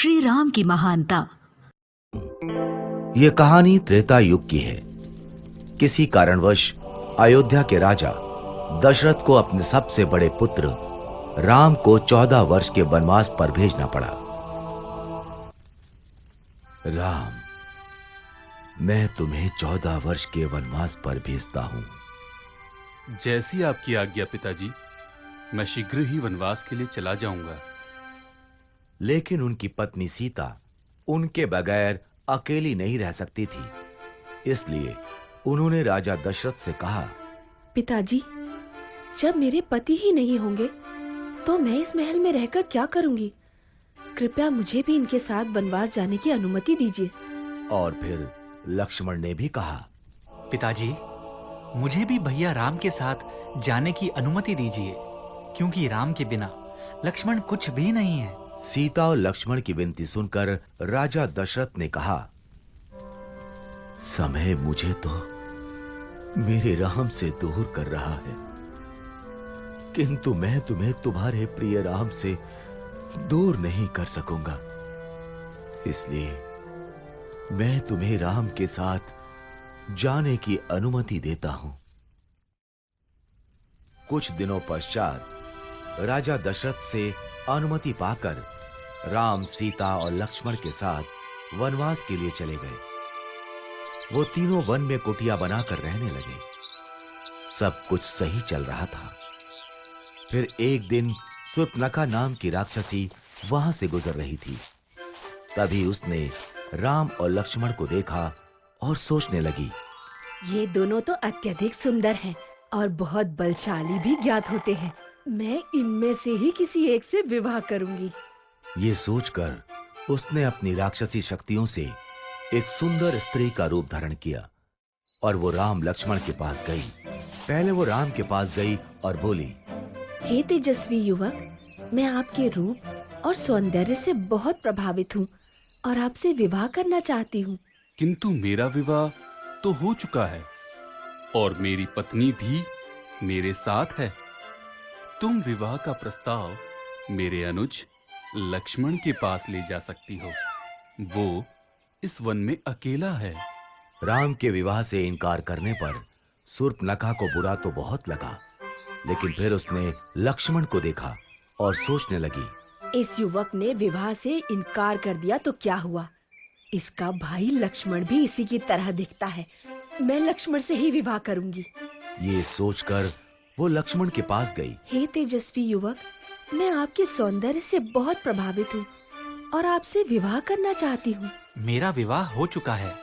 श्री राम की महानता। ये कहानी त्रेता युग की है। किसी कारणवश अयोध्या के राजा दशरथ को अपने सबसे बड़े पुत्र राम को 14 वर्ष के वनवास पर भेजना पड़ा। राम, मैं तुम्हें 14 वर्ष के वनवास पर भेजता हूं। जैसी आपकी आज्ञा पिताजी, मैं शीघ्र ही वनवास के लिए चला जाऊंगा। लेकिन उनकी पत्नी सीता उनके बगैर अकेली नहीं रह सकती थी, इसलिए उन्होंने राजा दशरथ से कहा, पिताजी, जब मेरे पति ही नहीं होंगे तो मैं इस महल में रहकर क्या करूंगी? कृपया मुझे भी इनके साथ वनवास जाने की अनुमति दीजिए। और फिर लक्ष्मण ने भी कहा, पिताजी, मुझे भी भैया राम के साथ जाने की अनुमति दीजिए, क्योंकि राम के बिना लक्ष्मण कुछ भी नहीं है। सीता और लक्ष्मण की विनती सुनकर राजा दशरथ ने कहा, समय मुझे तो मेरे राम से दूर कर रहा है, किंतु मैं तुम्हें तुम्हारे प्रिय राम से दूर नहीं कर सकूंगा। इसलिए मैं तुम्हें राम के साथ जाने की अनुमति देता हूं। कुछ दिनों पश्चात राजा दशरथ से अनुमति पाकर राम, सीता और लक्ष्मण के साथ वनवास के लिए चले गए। वो तीनों वन में कुटिया बनाकर रहने लगे। सब कुछ सही चल रहा था। फिर एक दिन शूर्पणखा नाम की राक्षसी वहां से गुजर रही थी। तभी उसने राम और लक्ष्मण को देखा और सोचने लगी, ये दोनों तो अत्यधिक सुंदर हैं और बहुत बलशाली भी ज्ञात होते हैं। मैं इनमें से ही किसी एक से विवाह करूंगी। ये सोचकर उसने अपनी राक्षसी शक्तियों से एक सुंदर स्त्री का रूप धारण किया और वो राम लक्ष्मण के पास गई। पहले वो राम के पास गई और बोली, हे तेजस्वी युवक, मैं आपके रूप और सौंदर्य से बहुत प्रभावित हूँ और आपसे विवाह करना चाहती हूँ। किंतु मेरा विवाह तो हो चुका है और मेरी पत्नी भी मेरे साथ है। तुम विवाह का प्रस्ताव मेरे अनुज लक्ष्मण के पास ले जा सकती हो। वो इस वन में अकेला है। राम के विवाह से इनकार करने पर शूर्पणखा को बुरा तो बहुत लगा, लेकिन फिर उसने लक्ष्मण को देखा और सोचने लगी, इस युवक ने विवाह से इनकार कर दिया तो क्या हुआ? इसका भाई लक्ष्मण भी इसी की तरह दिखता है। मैं लक्ष्मण से ही विवाह करूंगी। ये सोचकर वो लक्ष्मण के पास गई। हे तेजस्वी युवक, मैं आपके सौंदर्य से बहुत प्रभावित हूँ और आपसे विवाह करना चाहती हूँ। मेरा विवाह हो चुका है,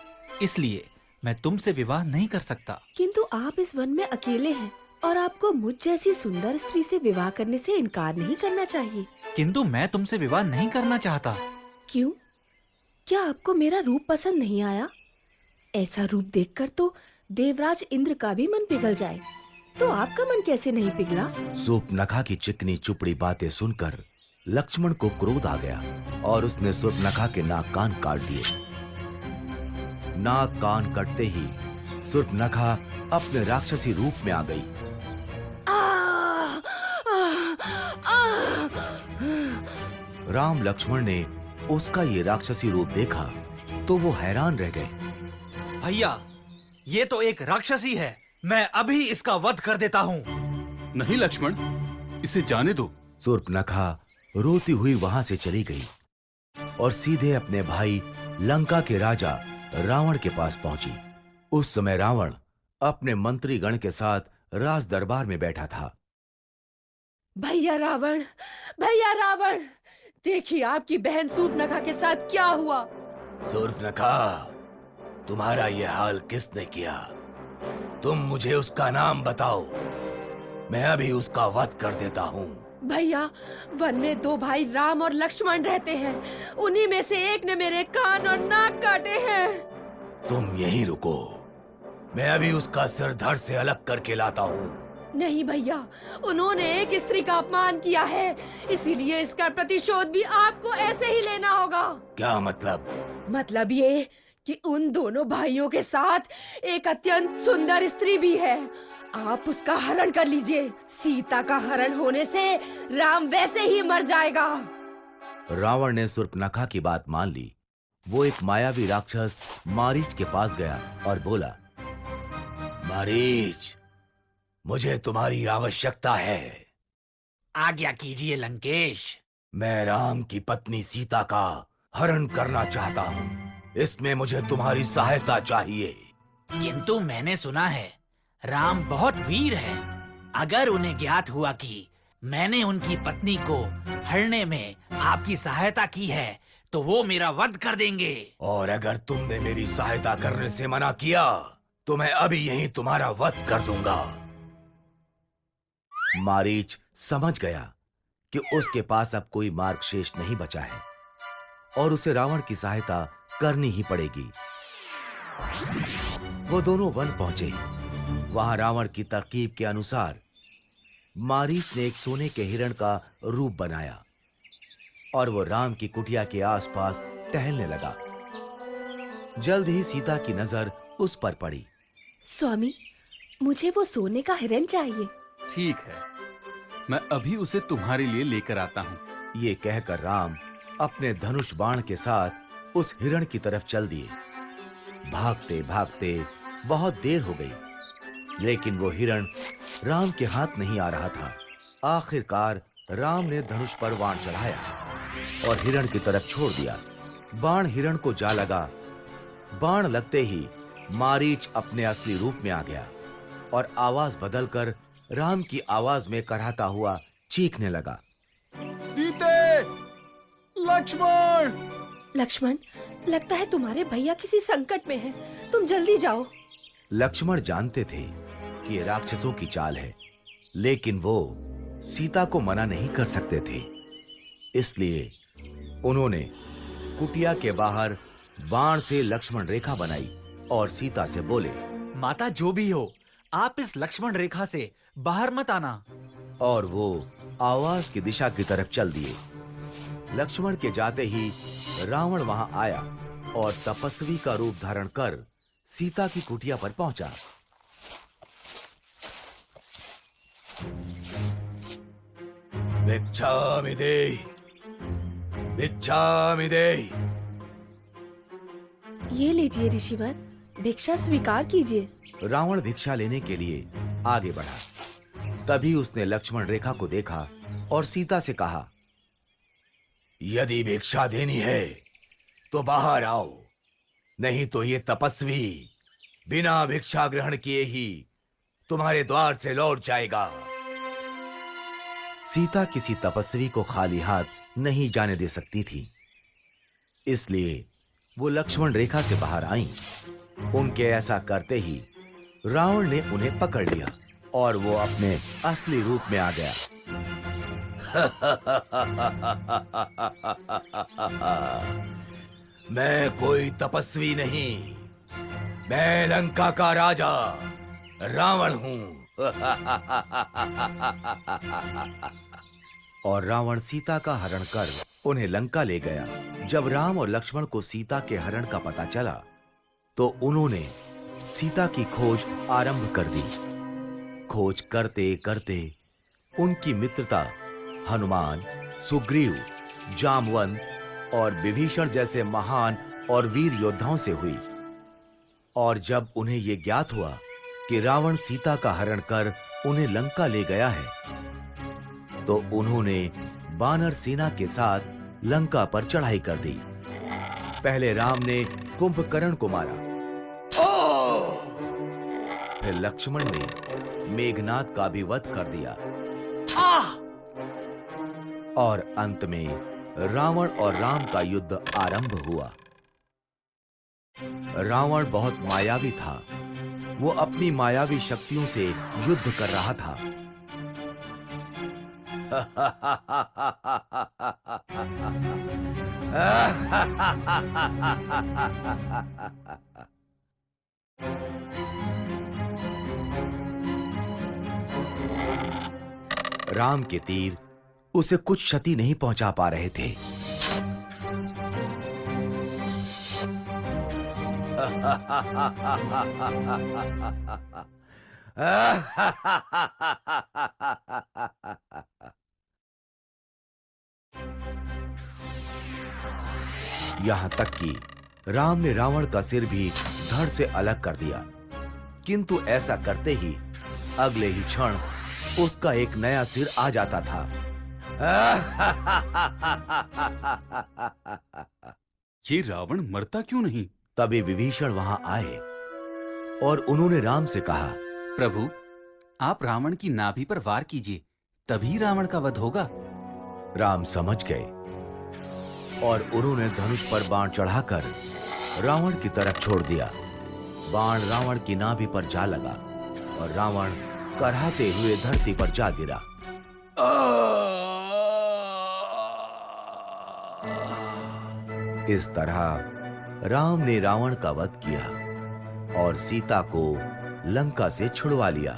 इसलिए मैं तुमसे विवाह नहीं कर सकता। किंतु आप इस वन में अकेले हैं और आपको मुझ जैसी सुंदर स्त्री से विवाह करने से इनकार नहीं करना चाहिए। किंतु मैं तुमसे विवाह नहीं करना चाहता। क्यों? क्या आपको मेरा रूप पसंद नहीं आया? ऐसा रूप देखकर तो देवराज इंद्र का भी मन पिघल जाए, तो आपका मन कैसे नहीं पिघला? शूर्पणखा की चिकनी चुपड़ी बातें सुनकर लक्ष्मण को क्रोध आ गया और उसने शूर्पणखा के नाक कान काट दिए। नाक कान कटते ही शूर्पणखा अपने राक्षसी रूप में आ गई। राम लक्ष्मण ने उसका ये राक्षसी रूप देखा तो वो हैरान रह गए। भैया, ये तो एक राक्षसी है। मैं अभी इसका वध कर देता हूँ। नहीं लक्ष्मण, इसे जाने दो। शूर्पणखा रोती हुई वहां से चली गई और सीधे अपने भाई लंका के राजा रावण के पास पहुंची। उस समय रावण अपने मंत्रीगण के साथ राज दरबार में बैठा था। भैया रावण, देखिए आपकी बहन शूर्पणखा के साथ क्या हुआ। शूर्पणखा, तुम्हारा यह हाल किसने किया? तुम मुझे उसका नाम बताओ, मैं अभी उसका वध कर देता हूँ। भैया, वन में दो भाई राम और लक्ष्मण रहते हैं। उन्हीं में से एक ने मेरे कान और नाक काटे हैं। तुम यहीं रुको, मैं अभी उसका सिर धड़ से अलग करके लाता हूँ। नहीं भैया, उन्होंने एक स्त्री का अपमान किया है, इसीलिए इसका प्रतिशोध भी आपको ऐसे ही लेना होगा। क्या मतलब? मतलब ये कि उन दोनों भाइयों के साथ एक अत्यंत सुंदर स्त्री भी है। आप उसका हरण कर लीजिए। सीता का हरण होने से राम वैसे ही मर जाएगा। रावण ने सूर्पनखा की बात मान ली। वो एक मायावी राक्षस मारीच के पास गया और बोला, मारीच, मुझे तुम्हारी आवश्यकता है। आज्ञा कीजिए लंकेश। मैं राम की पत्नी सीता का हरण करना चाहता हूँ। इसमें मुझे तुम्हारी सहायता चाहिए। किंतु मैंने सुना है राम बहुत वीर है। अगर उन्हें ज्ञात हुआ कि मैंने उनकी पत्नी को हरने में आपकी सहायता की है तो वो मेरा वध कर देंगे। और अगर तुमने मेरी सहायता करने से मना किया तो मैं अभी यहीं तुम्हारा वध कर दूंगा। मारीच समझ गया कि उसके पास अब कोई मार्ग शेष नहीं बचा है और उसे रावण की सहायता करनी ही पड़ेगी। वो दोनों वन पहुंचे। वहां रावण की तरकीब के अनुसार मारीच ने एक सोने के हिरण का रूप बनाया और वो राम की कुटिया के आसपास टहलने लगा। जल्द ही सीता की नजर उस पर पड़ी। स्वामी, मुझे वो सोने का हिरण चाहिए। ठीक है, मैं अभी उसे तुम्हारे लिए लेकर आता हूँ। ये कहकर राम अपने धनुष बाण के साथ उस हिरण की तरफ चल दिए। भागते भागते बहुत देर हो गई, लेकिन वो हिरण राम के हाथ नहीं आ रहा था। आखिरकार राम ने धनुष पर बाण चढ़ाया और हिरण की तरफ छोड़ दिया। बाण हिरण को जा लगा। बाण लगते ही मारीच अपने असली रूप में आ गया और आवाज बदलकर राम की आवाज में कराहता हुआ चीखने लगा, सीते, लक्ष्मण! लक्ष्मण, लगता है तुम्हारे भैया किसी संकट में हैं। तुम जल्दी जाओ। लक्ष्मण जानते थे कि ये राक्षसों की चाल है, लेकिन वो सीता को मना नहीं कर सकते थे। इसलिए उन्होंने कुटिया के बाहर बाण से लक्ष्मण रेखा बनाई और सीता से बोले, माता जो भी हो, आप इस लक्ष्मण रेखा से बाहर मत आना। और वो आवाज की दिशा की तरफ चल दिए। लक्ष्मण के जाते ही रावण वहां आया और तपस्वी का रूप धारण कर सीता की कुटिया पर पहुंचा। भिक्षामि देहि, भिक्षामि देहि। ये लीजिए ऋषिवर, भिक्षा स्वीकार कीजिए। रावण भिक्षा लेने के लिए आगे बढ़ा। तभी उसने लक्ष्मण रेखा को देखा और सीता से कहा, यदि भिक्षा देनी है तो बाहर आओ, नहीं तो ये तपस्वी बिना भिक्षा ग्रहण किए ही तुम्हारे द्वार से लौट जाएगा। सीता किसी तपस्वी को खाली हाथ नहीं जाने दे सकती थी, इसलिए वो लक्ष्मण रेखा से बाहर आईं। उनके ऐसा करते ही रावण ने उन्हें पकड़ लिया और वो अपने असली रूप में आ गया। मैं कोई तपस्वी नहीं, मैं लंका का राजा रावण हूं। और रावण सीता का हरण कर उन्हें लंका ले गया। जब राम और लक्ष्मण को सीता के हरण का पता चला तो उन्होंने सीता की खोज आरंभ कर दी। खोज करते करते उनकी मित्रता हनुमान, सुग्रीव, जामवंत और विभीषण जैसे महान और वीर योद्धाओं से हुई। और जब उन्हें यह ज्ञात हुआ कि रावण सीता का हरण कर उन्हें लंका ले गया है, तो उन्होंने वानर सेना के साथ लंका पर चढ़ाई कर दी। पहले राम ने कुंभकर्ण को मारा, फिर लक्ष्मण ने मेघनाद का भी वध कर दिया और अंत में रावण और राम का युद्ध आरंभ हुआ। रावण बहुत मायावी था। वो अपनी मायावी शक्तियों से युद्ध कर रहा था। राम के तीर उसे कुछ क्षति नहीं पहुंचा पा रहे थे। यहां तक कि राम ने रावण का सिर भी धड़ से अलग कर दिया। किंतु ऐसा करते ही अगले ही क्षण उसका एक नया सिर आ जाता था। ये रावण मरता क्यों नहीं? तभी विभीषण वहां आए और उन्होंने राम से कहा, प्रभु, आप रावण की नाभि पर वार कीजिए, तभी रावण का वध होगा। राम समझ गए और उन्होंने धनुष पर बाण चढ़ाकर रावण की तरफ छोड़ दिया। बाण रावण की नाभि पर जा लगा और रावण कराहते हुए धरती पर जा गिरा। इस तरह राम ने रावण का वध किया और सीता को लंका से छुड़वा लिया।